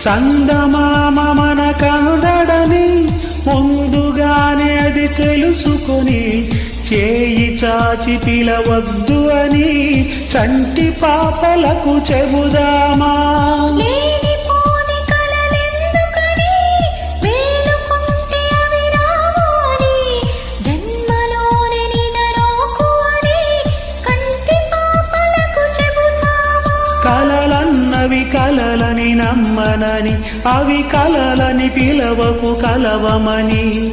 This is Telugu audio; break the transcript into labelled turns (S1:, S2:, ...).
S1: చందమామ మన కందడని ముందుగానే అది తెలుసుకొని చేయి చాచి పిలవద్దు అని చంటి పాపలకు చెబుదామా. కలలన్నవి కలలని నమ్మనని, అవి కలలని పిలవకు కలవమని.